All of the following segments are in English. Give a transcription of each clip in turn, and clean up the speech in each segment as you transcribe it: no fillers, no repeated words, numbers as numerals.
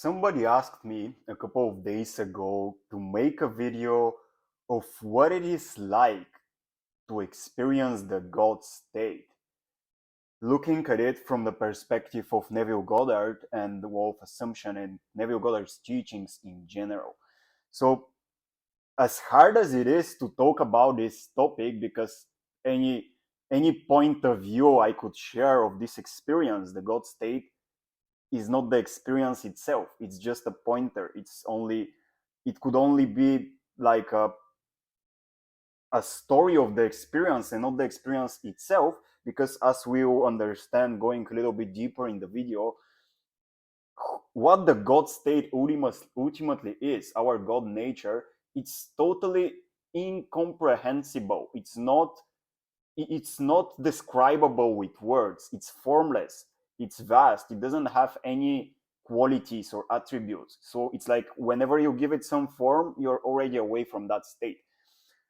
Somebody asked me a couple of days ago to make a video of what it is like to experience the God state, looking at it from the perspective of Neville Goddard and the Wolf Assumption and Neville Goddard's teachings in general. So, as hard as it is to talk about this topic, because any point of view I could share of this experience, the God state, is not the experience itself. It's just a pointer. It could only be like a story of the experience and not the experience itself, because as we will understand going a little bit deeper in the video, what the God state ultimately is, our God nature, it's totally incomprehensible. It's not describable with words. It's formless. It's vast. It doesn't have any qualities or attributes. So it's like whenever you give it some form, you're already away from that state.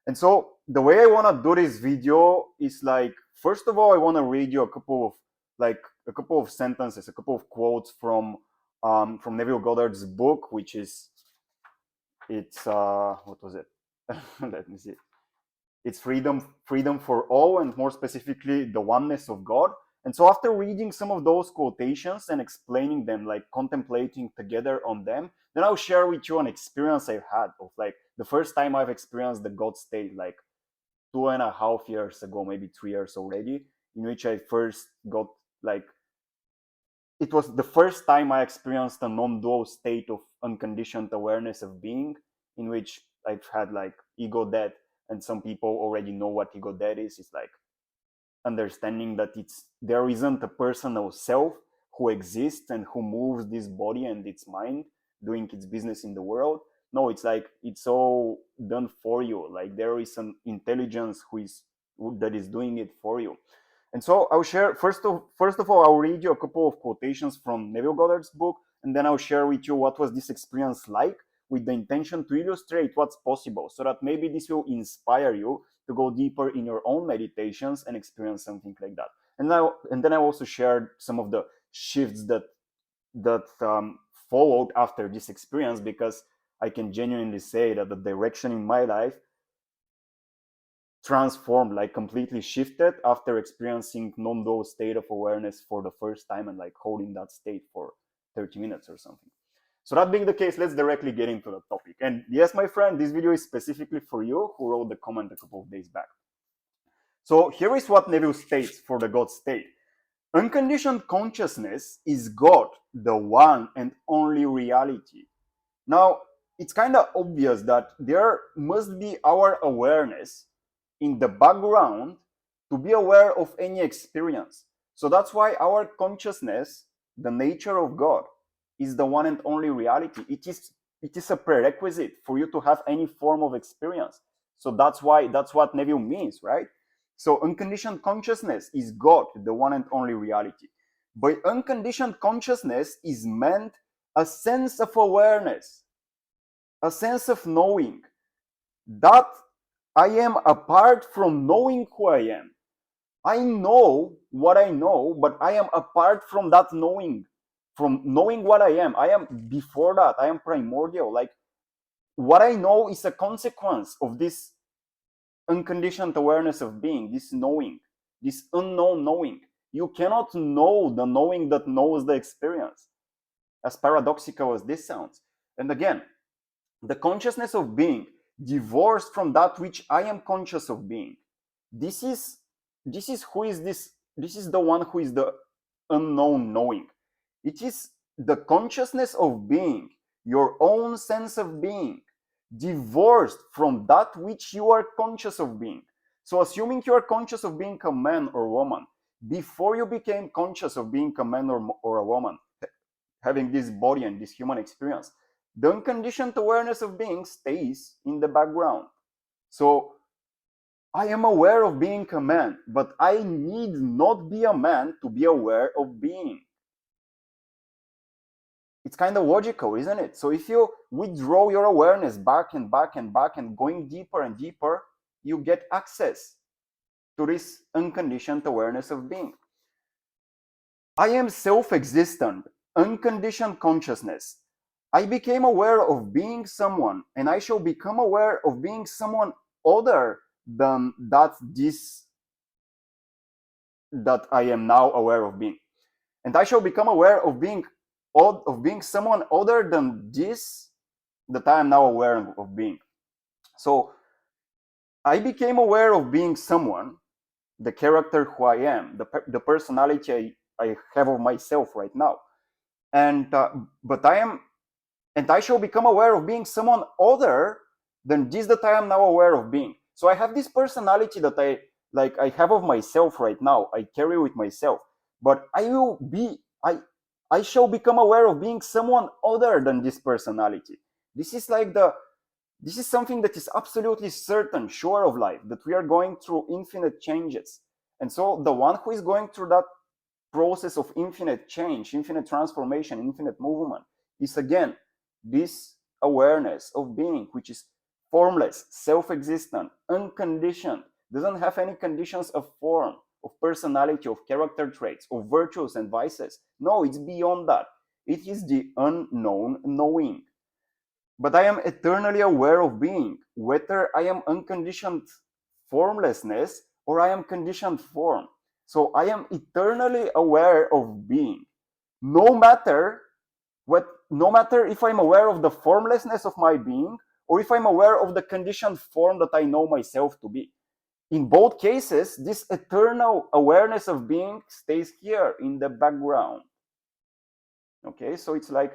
And so the way I want to do this video is like, first of all, I want to read you a couple of sentences, a couple of quotes from Neville Goddard's book, which is what was it? Let me see. It's freedom for all, and more specifically, the oneness of God. And so after reading some of those quotations and explaining them, like contemplating together on them, then I'll share with you an experience I've had of like the first time I've experienced the God state, like 2.5 years ago, maybe 3 years already, in which I first got like, it was the first time I experienced a non-dual state of unconditioned awareness of being, in which I've had like ego death, and some people already know what ego death is. It's like understanding that there isn't a personal self who exists and who moves this body and its mind doing its business in the world. No, it's like it's all done for you. Like there is an intelligence that is doing it for you. And so I'll share first of all, I'll read you a couple of quotations from Neville Goddard's book, and then I'll share with you what was this experience like, with the intention to illustrate what's possible, so that maybe this will inspire you to go deeper in your own meditations and experience something like that. And then I also shared some of the shifts that followed after this experience, because I can genuinely say that the direction in my life transformed, like completely shifted after experiencing non-dual state of awareness for the first time and like holding that state for 30 minutes or something. So that being the case, let's directly get into the topic. And yes, my friend, this video is specifically for you who wrote the comment a couple of days back. So here is what Neville states for the God state. Unconditioned consciousness is God, the one and only reality. Now, it's kind of obvious that there must be our awareness in the background to be aware of any experience. So that's why our consciousness, the nature of God, is the one and only reality. It is a prerequisite for you to have any form of experience. So that's what Neville means, right? So unconditioned consciousness is God, the one and only reality. By unconditioned consciousness is meant a sense of awareness, a sense of knowing that I am apart from knowing who I am. I know what I know, but I am apart from that knowing, from knowing what I am. I am before that. I am primordial. Like what I know is a consequence of this unconditioned awareness of being, this knowing, this unknown knowing. You cannot know the knowing that knows the experience, as paradoxical as this sounds. And again, the consciousness of being divorced from that which I am conscious of being. This is who is this? This is the one who is the unknown knowing. It is the consciousness of being, your own sense of being, divorced from that which you are conscious of being. So assuming you are conscious of being a man or woman, before you became conscious of being a man or a woman, having this body and this human experience, the unconditioned awareness of being stays in the background. So I am aware of being a man, but I need not be a man to be aware of being. It's kind of logical, isn't it? So if you withdraw your awareness back and back and back and going deeper and deeper, you get access to this unconditioned awareness of being. I am self-existent, unconditioned consciousness. I became aware of being someone, and I shall become aware of being someone other than that I am now aware of being. And I shall become aware of being someone other than this that I am now aware of being. So I became aware of being someone, the character who I am, the personality I have of myself right now. And I shall become aware of being someone other than this that I am now aware of being. So I have this personality that I have of myself right now. I carry with myself, but I shall become aware of being someone other than this personality. This is something that is absolutely certain, sure of life, that we are going through infinite changes. And so the one who is going through that process of infinite change, infinite transformation, infinite movement is again this awareness of being, which is formless, self-existent, unconditioned, doesn't have any conditions of form, of personality, of character traits, of virtues and vices. No, it's beyond that. It is the unknown knowing. But I am eternally aware of being, whether I am unconditioned formlessness or I am conditioned form. So I am eternally aware of being, no matter if I'm aware of the formlessness of my being or if I'm aware of the conditioned form that I know myself to be. In both cases, this eternal awareness of being stays here in the background. Okay, so it's like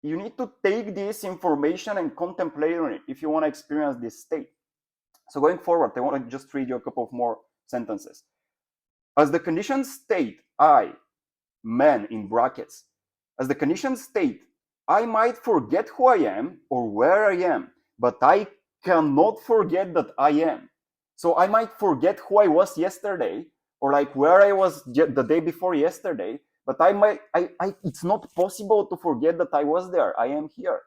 you need to take this information and contemplate on it if you want to experience this state. So going forward, I want to just read you a couple of more sentences. As the conditioned state, I, man in brackets, as the conditioned state, I might forget who I am or where I am, but I cannot forget that I am. So I might forget who I was yesterday or like where I was the day before yesterday, but it's not possible to forget that I was there. I am here.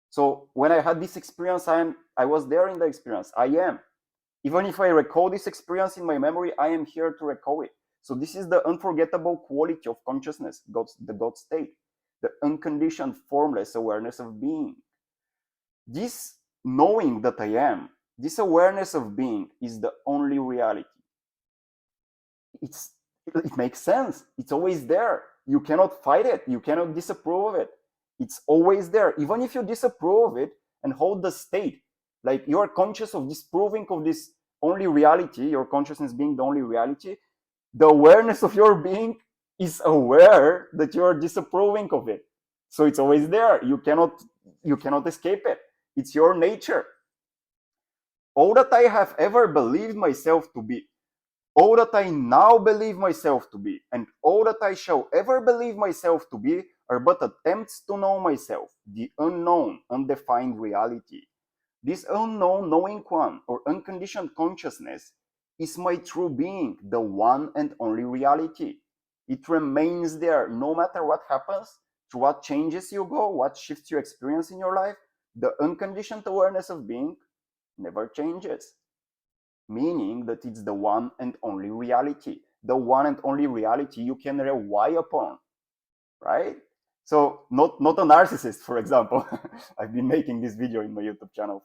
So when I had this experience, I was there in the experience. I am. Even if I recall this experience in my memory, I am here to recall it. So this is the unforgettable quality of consciousness, the God state, the unconditioned, formless awareness of being. This knowing that I am, this awareness of being is the only reality. It makes sense. It's always there. You cannot fight it. You cannot disapprove of it. It's always there. Even if you disapprove of it and hold the state, like you are conscious of disproving of this only reality, your consciousness being the only reality, the awareness of your being is aware that you are disapproving of it. So it's always there. You cannot escape it. It's your nature. All that I have ever believed myself to be, all that I now believe myself to be, and all that I shall ever believe myself to be are but attempts to know myself, the unknown, undefined reality. This unknown knowing one, or unconditioned consciousness, is my true being, the one and only reality. It remains there no matter what happens, through what changes you go, what shifts you experience in your life. The unconditioned awareness of being never changes, meaning that it's the one and only reality. The one and only reality you can rely upon, right? So not a narcissist, for example. I've been making this video in my YouTube channel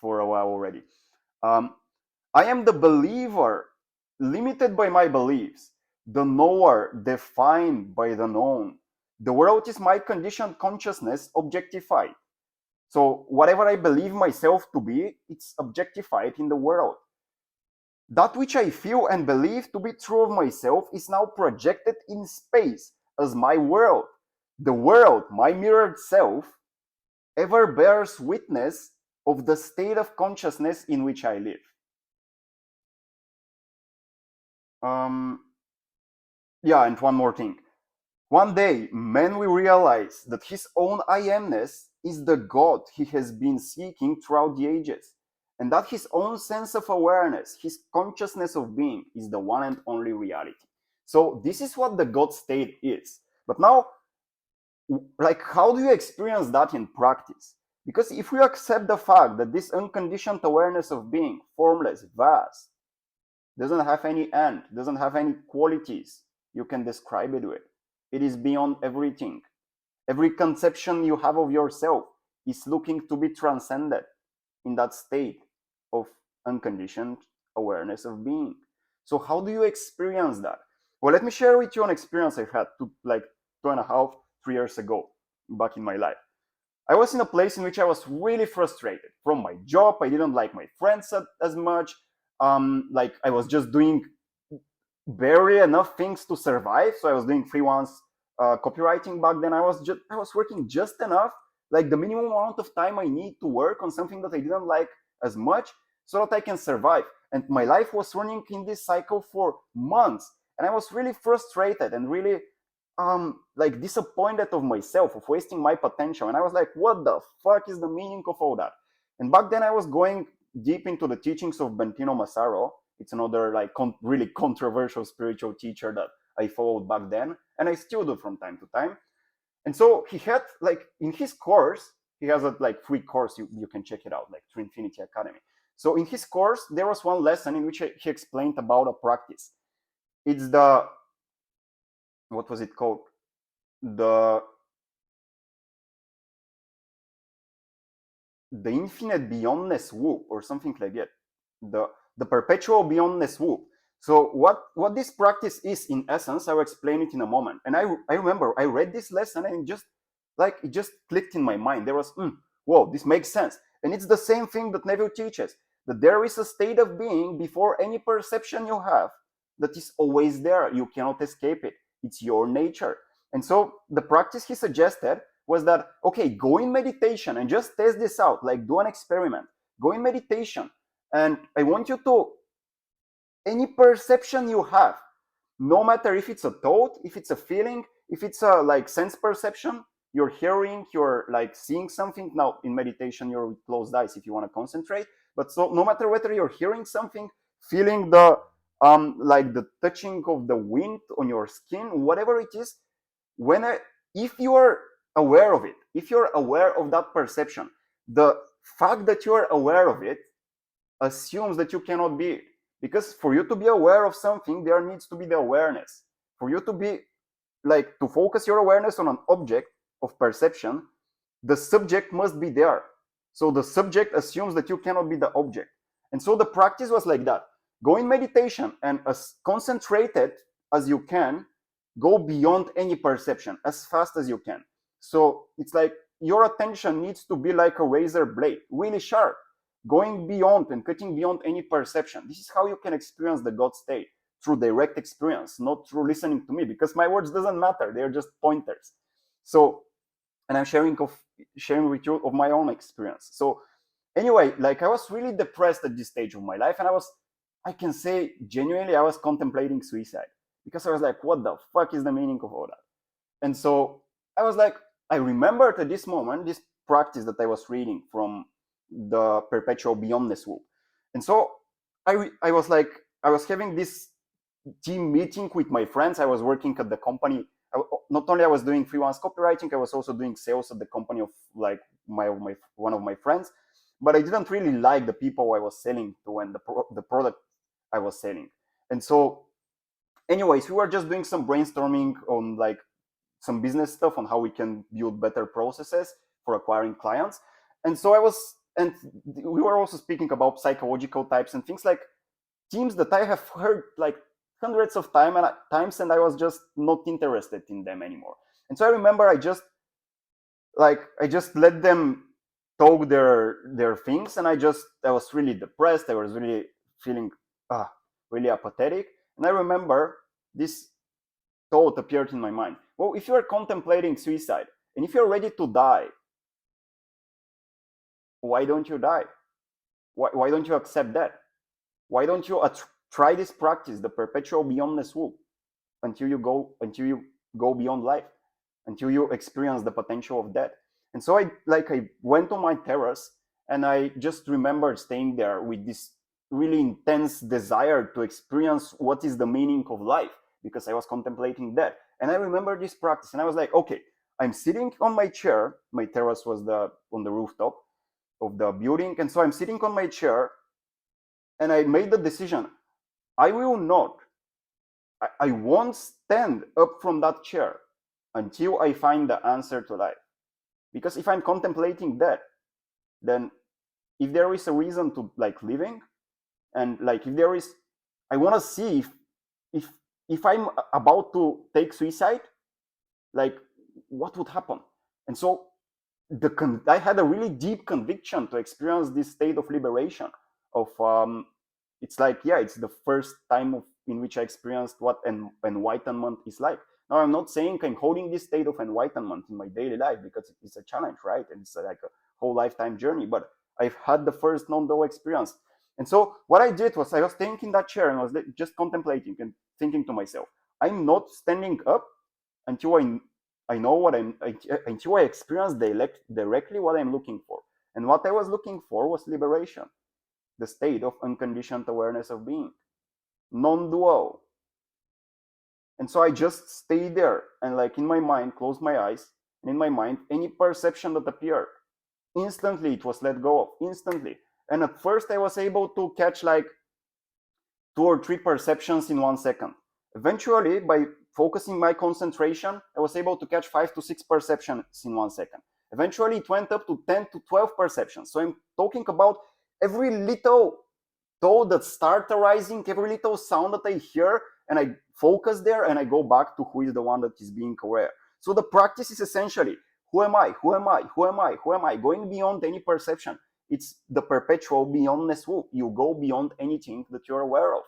for a while already. I am the believer, limited by my beliefs, the knower, defined by the known. The world is my conditioned consciousness, objectified. So whatever I believe myself to be, it's objectified in the world. That which I feel and believe to be true of myself is now projected in space as my world. The world, my mirrored self, ever bears witness of the state of consciousness in which I live. Yeah, and one more thing. One day, man will realize that his own I amness is the God he has been seeking throughout the ages, and that his own sense of awareness, his consciousness of being, is the one and only reality. So this is what the God state is. But now, like, how do you experience that in practice? Because if we accept the fact that this unconditioned awareness of being, formless, vast, doesn't have any end, doesn't have any qualities you can describe it with, it is beyond everything, Every conception you have of yourself is looking to be transcended in that state of unconditioned awareness of being. So how do you experience that? Well, let me share with you an experience I had like 2.5, 3 years ago back in my life. I was in a place in which I was really frustrated from my job. I didn't like my friends as much. Like I was just doing barely enough things to survive. So I was doing freelance copywriting back then. I was working just enough, like the minimum amount of time I need to work on something that I didn't like as much, so that I can survive. And my life was running in this cycle for months, and I was really frustrated and really like disappointed of myself, of wasting my potential. And I was like, what the fuck is the meaning of all that? And back then I was going deep into the teachings of Bentinho Massaro. It's another like really controversial spiritual teacher that I followed back then, and I still do from time to time. And so he had like in his course, he has a like free course, you can check it out, like True Infinity Academy. So in his course, there was one lesson in which he explained about a practice. It's the, what was it called? The infinite beyondness whoop or something like that. The perpetual beyondness whoop. So what this practice is in essence, I will explain it in a moment. And I remember I read this lesson and it just clicked in my mind. There was, whoa, this makes sense. And it's the same thing that Neville teaches, that there is a state of being before any perception you have that is always there. You cannot escape it. It's your nature. And so the practice he suggested was that, okay, go in meditation and just test this out, like do an experiment. Go in meditation, and I want you to, any perception you have, no matter if it's a thought, if it's a feeling, if it's a like sense perception, you're hearing, you're like seeing something. Now in meditation, you're with closed eyes if you want to concentrate. But so no matter whether you're hearing something, feeling the like the touching of the wind on your skin, whatever it is, if you are aware of it, if you're aware of that perception, the fact that you're aware of it assumes that you cannot be it. Because for you to be aware of something, there needs to be the awareness. For you to be like to focus your awareness on an object of perception, the subject must be there. So the subject assumes that you cannot be the object. And so the practice was like that. Go in meditation and as concentrated as you can, go beyond any perception as fast as you can. So it's like your attention needs to be like a razor blade, really sharp, going beyond and cutting beyond any perception. This is how you can experience the God state, through direct experience, not through listening to me, because my words doesn't matter. They're just pointers. So, and I'm sharing with you of my own experience. So anyway, like I was really depressed at this stage of my life, and I can say genuinely, I was contemplating suicide, because I was like, what the fuck is the meaning of all that? And so I was like, I remembered at this moment, this practice that I was reading from the perpetual beyondness whoop. And so I was like, I was having this team meeting with my friends. I was working at the company. Not only I was doing freelance copywriting, I was also doing sales at the company of like one of my friends. But I didn't really like the people I was selling to and the product I was selling. And so, anyways, we were just doing some brainstorming on like some business stuff on how we can build better processes for acquiring clients. And so and we were also speaking about psychological types and things like teams that I have heard like hundreds of times, and I was just not interested in them anymore. And so I remember I just let them talk their things, and I was really depressed. I was really feeling really apathetic. And I remember this thought appeared in my mind. Well, if you are contemplating suicide and if you're ready to die, why don't you die? Why don't you accept that? Why don't you try this practice, the perpetual beyondness whoop, until you go beyond life, until you experience the potential of death? And so I went on my terrace, and I just remembered staying there with this really intense desire to experience what is the meaning of life, because I was contemplating death. And I remember this practice, and I was like, okay, I'm sitting on my chair. My terrace was on the rooftop of the building, and so I'm sitting on my chair, and I made the decision. I won't stand up from that chair until I find the answer to life. Because if I'm contemplating that, then if there is a reason to like living, and like if there is, I want to see if if I'm about to take suicide, like what would happen. And so I had a really deep conviction to experience this state of liberation of it's like, yeah, it's the first time in which I experienced what enlightenment is like. Now, I'm not saying I'm holding this state of enlightenment in my daily life, because it's a challenge, right? And it's like a whole lifetime journey, but I've had the first non-dual experience. And so what I did was I was staying in that chair and I was just contemplating and thinking to myself, I'm not standing up until I know what until I experience directly what I'm looking for. And what I was looking for was liberation, the state of unconditioned awareness of being, non-dual. And so I just stayed there and like in my mind, closed my eyes, and in my mind, any perception that appeared, instantly it was let go of, instantly. And at first I was able to catch like 2 or 3 perceptions in 1 second. Eventually, by focusing my concentration, I was able to catch 5 to 6 perceptions in 1 second. Eventually, it went up to 10 to 12 perceptions. So I'm talking about every little thought that starts arising, every little sound that I hear, and I focus there and I go back to who is the one that is being aware. So the practice is essentially, who am I? Who am I? Who am I? Who am I? Going beyond any perception. It's the perpetual beyondness rule. You go beyond anything that you're aware of,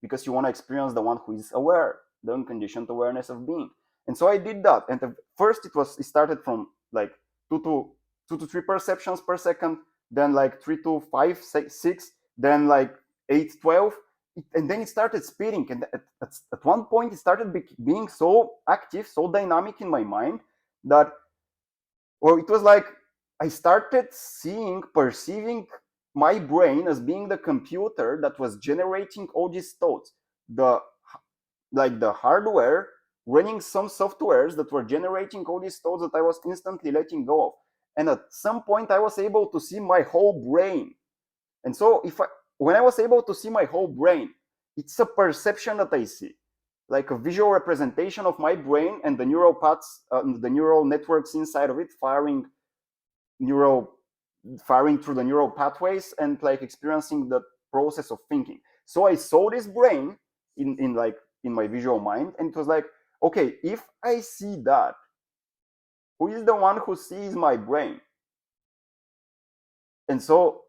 because you want to experience the one who is aware, the unconditioned awareness of being. And so I did that. And at first it started from like 2 to 3 perceptions per second, then like 3 to 5, 6, then like 8, 12. And then it started speeding. And at one point it started being so active, so dynamic in my mind that, well, it was like I started perceiving my brain as being the computer that was generating all these thoughts, the hardware running some softwares that were generating all these thoughts that I was instantly letting go of. And at some point I was able to see my whole brain. And so when I was able to see my whole brain, it's a perception that I see, like a visual representation of my brain and the neural paths, the neural networks inside of it firing through the neural pathways and like experiencing the process of thinking. So I saw this brain in my visual mind, and it was like, okay, if I see that, who is the one who sees my brain? And so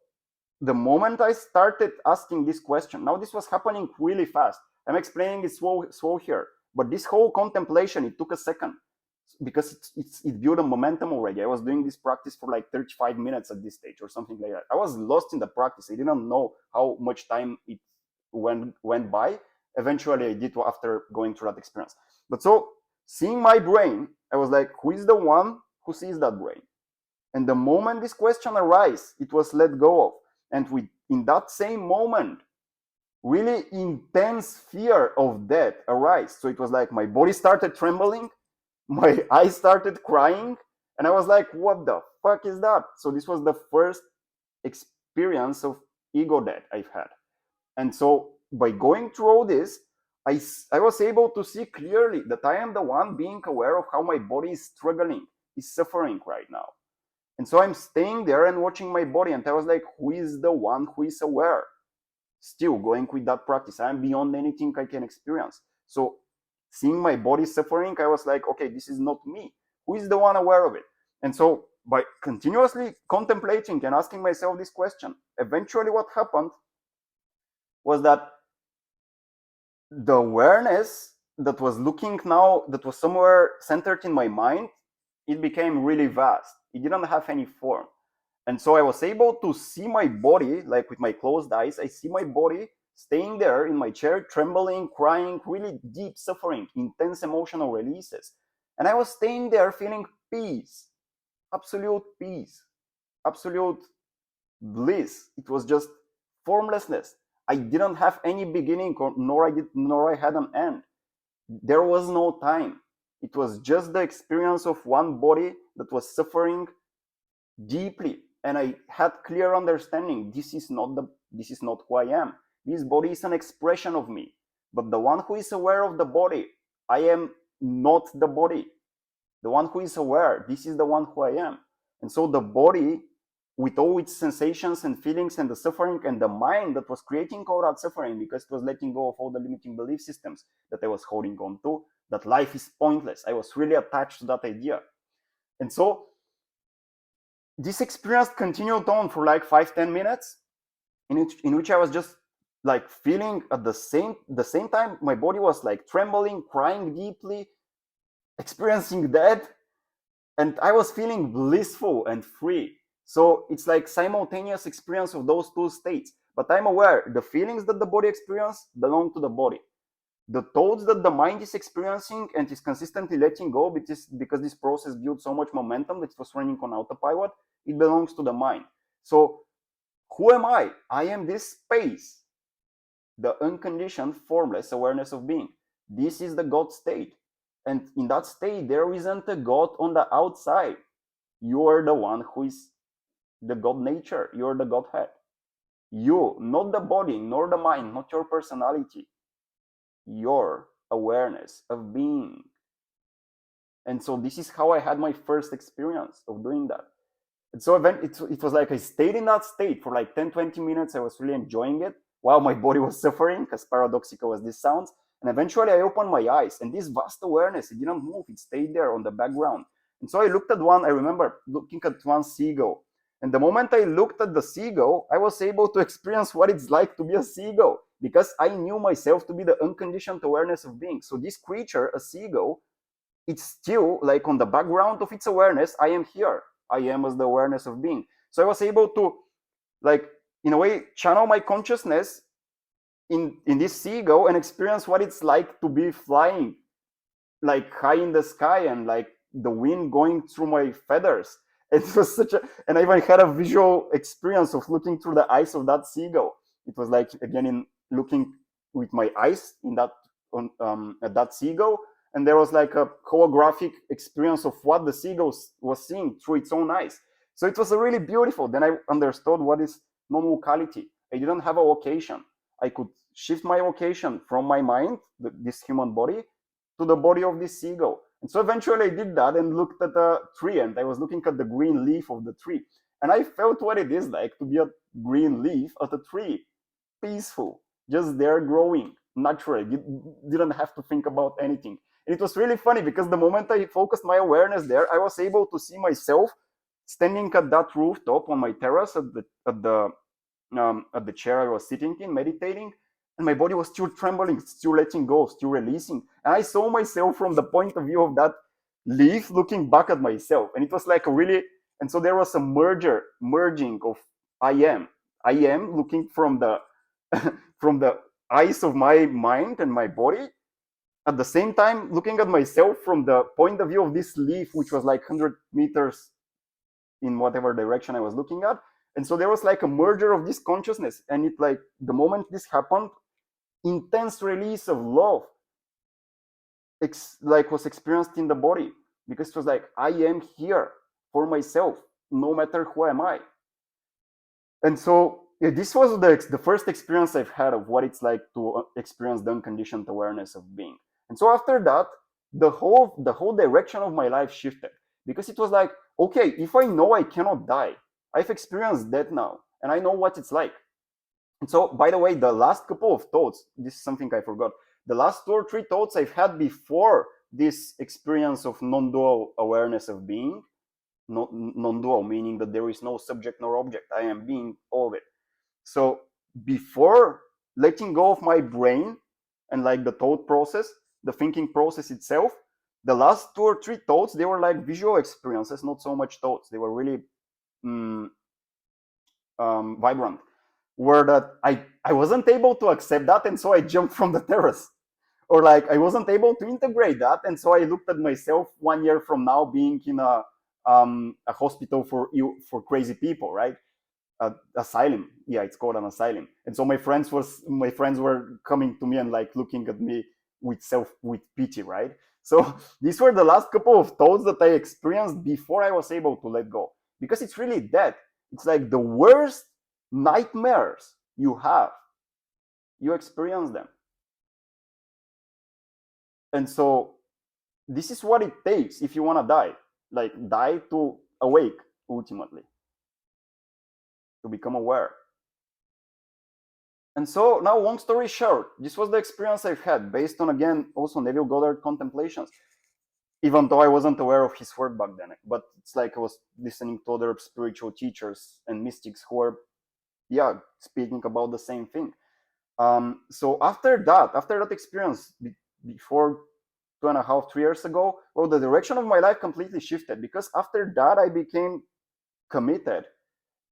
the moment I started asking this question, now this was happening really fast. I'm explaining it slow here, but this whole contemplation, it took a second, because it built a momentum already. I was doing this practice for like 35 minutes at this stage or something like that. I was lost in the practice. I didn't know how much time it went by. Eventually I did after going through that experience. But so seeing my brain, I was like, who is the one who sees that brain? And the moment this question arose, it was let go of. And in that same moment, really intense fear of death arose. So it was like my body started trembling, my eyes started crying, and I was like, what the fuck is that? So this was the first experience of ego death I've had. And so by going through all this, I was able to see clearly that I am the one being aware of how my body is struggling, is suffering right now. And so I'm staying there and watching my body, and I was like, who is the one who is aware? Still going with that practice. I'm beyond anything I can experience. So seeing my body suffering, I was like, okay, this is not me. Who is the one aware of it? And so by continuously contemplating and asking myself this question, eventually what happened was that the awareness that was somewhere centered in my mind, it became really vast. It didn't have any form. And so I was able to see my body, like with my closed eyes, I see my body staying there in my chair, trembling, crying, really deep suffering, intense emotional releases. And I was staying there feeling peace, absolute bliss. It was just formlessness. I didn't have any beginning, nor I had an end. There was no time. It was just the experience of one body that was suffering deeply. And I had clear understanding, this is not who I am. This body is an expression of me. But the one who is aware of the body, I am not the body. The one who is aware, this is the one who I am. And so the body, with all its sensations and feelings and the suffering, and the mind that was creating all that suffering because it was letting go of all the limiting belief systems that I was holding on to, that life is pointless. I was really attached to that idea. And so this experience continued on for like 5-10 minutes, in which I was just like feeling at the same time my body was like trembling, crying deeply, experiencing that, and I was feeling blissful and free. So it's like simultaneous experience of those two states. But I'm aware the feelings that the body experiences belong to the body. The thoughts that the mind is experiencing and is consistently letting go, because this process built so much momentum that it was running on autopilot, it belongs to the mind. So who am I? I am this space, the unconditioned, formless awareness of being. This is the God state. And in that state, there isn't a God on the outside. You are the one who is the God nature. You're the Godhead. You, not the body, nor the mind, not your personality. Your awareness of being. And so this is how I had my first experience of doing that. And so it was like I stayed in that state for like 10-20 minutes. I was really enjoying it while my body was suffering, as paradoxical as this sounds. And eventually I opened my eyes, and this vast awareness, it didn't move. It stayed there on the background. And so I looked at I remember looking at one seagull. And the moment I looked at the seagull, I was able to experience what it's like to be a seagull, because I knew myself to be the unconditioned awareness of being. So this creature, a seagull, it's still like on the background of its awareness, I am here. I am as the awareness of being. So I was able to, like, in a way, channel my consciousness in this seagull and experience what it's like to be flying like high in the sky, and like the wind going through my feathers. It was and I even had a visual experience of looking through the eyes of that seagull. It was like, again, in looking with my eyes in that at that seagull, and there was like a holographic experience of what the seagull was seeing through its own eyes. So it was really beautiful. Then I understood what is non-locality. I didn't have a location. I could shift my location from my mind, this human body, to the body of this seagull. And so eventually I did that and looked at a tree, and I was looking at the green leaf of the tree. And I felt what it is like to be a green leaf at a tree, peaceful, just there growing naturally. You didn't have to think about anything. And it was really funny because the moment I focused my awareness there, I was able to see myself standing at that rooftop on my terrace at the chair I was sitting in, meditating, and my body was still trembling, still letting go, still releasing. And I saw myself from the point of view of that leaf looking back at myself. And it was like and so there was a merging of I am looking from the from the eyes of my mind and my body, at the same time looking at myself from the point of view of this leaf, which was like 100 meters in whatever direction I was looking at. And so there was like a merger of this consciousness. And it, like, the moment this happened, intense release of love was experienced in the body, because it was like, I am here for myself, no matter who am I. And so this was the first experience I've had of what it's like to experience the unconditioned awareness of being. And so after that, the whole direction of my life shifted, because it was like, okay, if I know I cannot die, I've experienced that now, and I know what it's like. And so, by the way, the last couple of thoughts, this is something I forgot. The last 2 or 3 thoughts I've had before this experience of non-dual awareness of being, non-dual, meaning that there is no subject nor object. I am being all of it. So before letting go of my brain and like the thought process, the thinking process itself, the last 2 or 3 thoughts, they were like visual experiences, not so much thoughts. They were really vibrant. Where that I wasn't able to accept that, and so I jumped from the terrace. Or like I wasn't able to integrate that, and so I looked at myself 1 year from now being in a hospital for crazy people, right? Asylum, yeah, it's called an asylum. And so my friends were coming to me and like looking at me with pity, right? So these were the last couple of thoughts that I experienced before I was able to let go, because it's really that. It's like the worst nightmares you have, you experience them. And so this is what it takes if you want to die. Like, die to awake, ultimately, to become aware. And so now, long story short, this was the experience I've had based on, again, also Neville Goddard contemplations, even though I wasn't aware of his work back then. But it's like I was listening to other spiritual teachers and mystics who were, yeah, speaking about the same thing. So after that experience, before 2.5, 3 years ago, well, the direction of my life completely shifted, because after that I became committed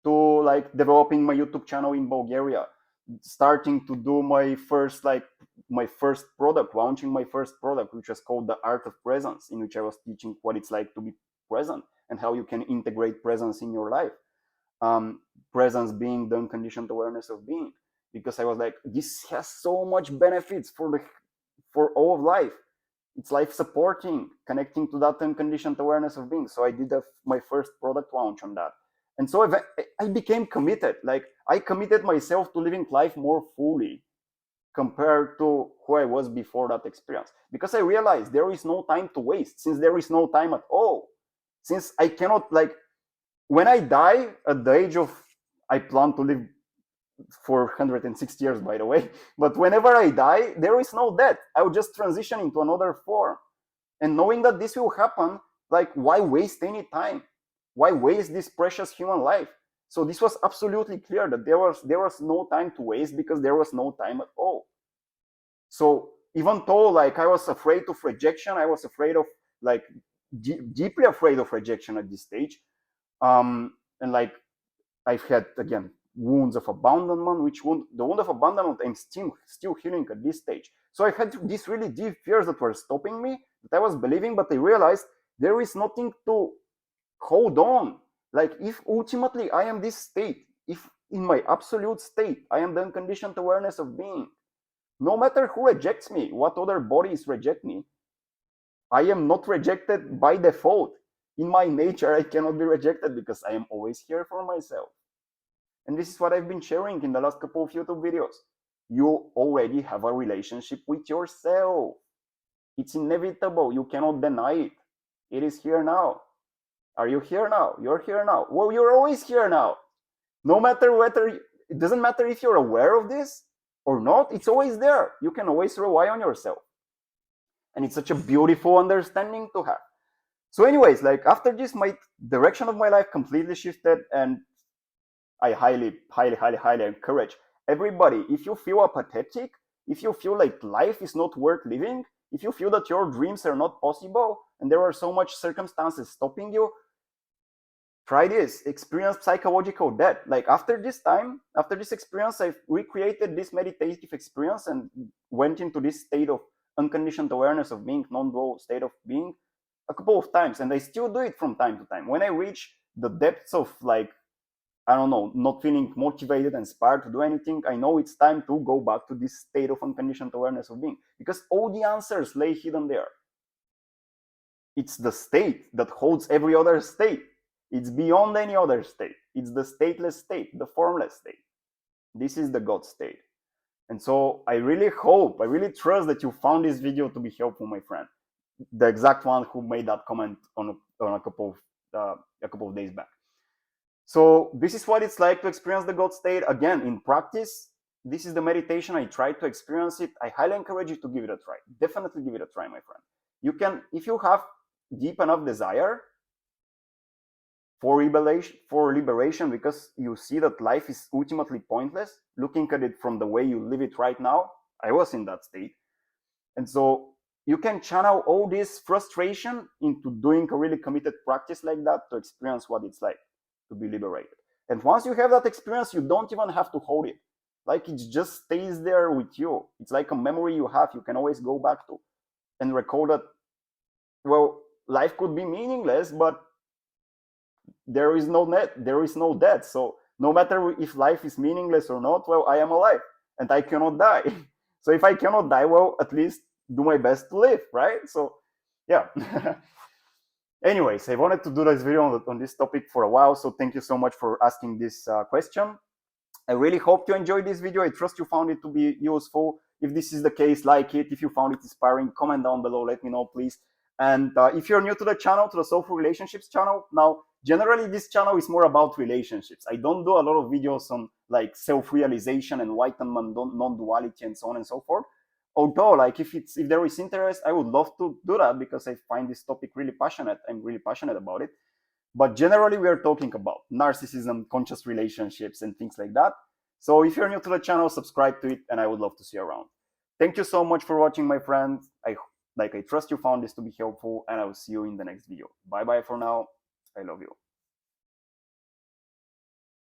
to like developing my YouTube channel in Bulgaria, starting to do my first product, launching my first product, which was called The Art of Presence, in which I was teaching what it's like to be present and how you can integrate presence in your life. Presence being the unconditioned awareness of being, because I was like, this has so much benefits for all of life. It's life supporting, connecting to that unconditioned awareness of being. So I did my first product launch on that. And so I became committed. Like, I committed myself to living life more fully compared to who I was before that experience. Because I realized there is no time to waste, since there is no time at all. Since I cannot, like, when I die at the age of, I plan to live for 160 years, by the way, but whenever I die, there is no death. I will just transition into another form. And knowing that this will happen, like, why waste any time? Why waste this precious human life? So this was absolutely clear that there was no time to waste, because there was no time at all. So even though, like, I was afraid of rejection, I was afraid of, like, deeply afraid of rejection at this stage. And like, I've had, again, wounds of abandonment, the wound of abandonment I'm still healing at this stage. So I had these really deep fears that were stopping me, that I was believing, but I realized there is nothing to hold on. Like, if ultimately I am this state, if in my absolute state I am the unconditioned awareness of being, no matter who rejects me, what other bodies reject me, I am not rejected by default. In my nature, I cannot be rejected, because I am always here for myself. And this is what I've been sharing in the last couple of YouTube videos. You already have a relationship with yourself. It's inevitable. You cannot deny it. It is here now. Are you here now? You're here now. Well, you're always here now. No matter whether, it doesn't matter if you're aware of this or not, it's always there. You can always rely on yourself. And it's such a beautiful understanding to have. So anyways, like, after this, my direction of my life completely shifted, and I highly, highly, highly, highly encourage everybody, if you feel apathetic, if you feel like life is not worth living, if you feel that your dreams are not possible and there are so much circumstances stopping you, try this, experience psychological death. Like, after this experience, I recreated this meditative experience and went into this state of unconditioned awareness of being, non-dual state of being, a couple of times, and I still do it from time to time. When I reach the depths of, like, I don't know, not feeling motivated, inspired to do anything, I know it's time to go back to this state of unconditioned awareness of being, because all the answers lay hidden there. It's the state that holds every other state. It's beyond any other state. It's the stateless state, the formless state. This is the God state. And so I really hope, I really trust that you found this video to be helpful, my friend. The exact one who made that comment on a couple of days back. So this is what it's like to experience the God state. Again, in practice, this is the meditation. I try to experience it. I highly encourage you to give it a try. Definitely give it a try, my friend. You can, if you have deep enough desire for liberation, because you see that life is ultimately pointless, looking at it from the way you live it right now. I was in that state. And so you can channel all this frustration into doing a really committed practice like that to experience what it's like to be liberated. And once you have that experience, you don't even have to hold it. Like, it just stays there with you. It's like a memory you have, you can always go back to and recall that, well, life could be meaningless, but there is no death. So no matter if life is meaningless or not, well, I am alive and I cannot die. So if I cannot die, well, at least do my best to live, right? So yeah. Anyways, I wanted to do this video on this topic for a while, so thank you so much for asking this question. I really hope you enjoyed this video. I trust you found it to be useful. If this is the case, like it. If you found it inspiring, comment down below, let me know, please. And if you're new to the channel, to the Soulful Relationships channel, now generally this channel is more about relationships. I don't do a lot of videos on like self-realization, enlightenment, non-duality, and so on and so forth. Although, like if there is interest, I would love to do that because I find this topic really passionate. I'm really passionate about it. But generally, we are talking about narcissism, conscious relationships, and things like that. So if you're new to the channel, subscribe to it, and I would love to see you around. Thank you so much for watching, my friends. I trust you found this to be helpful, and I will see you in the next video. Bye bye for now. I love you.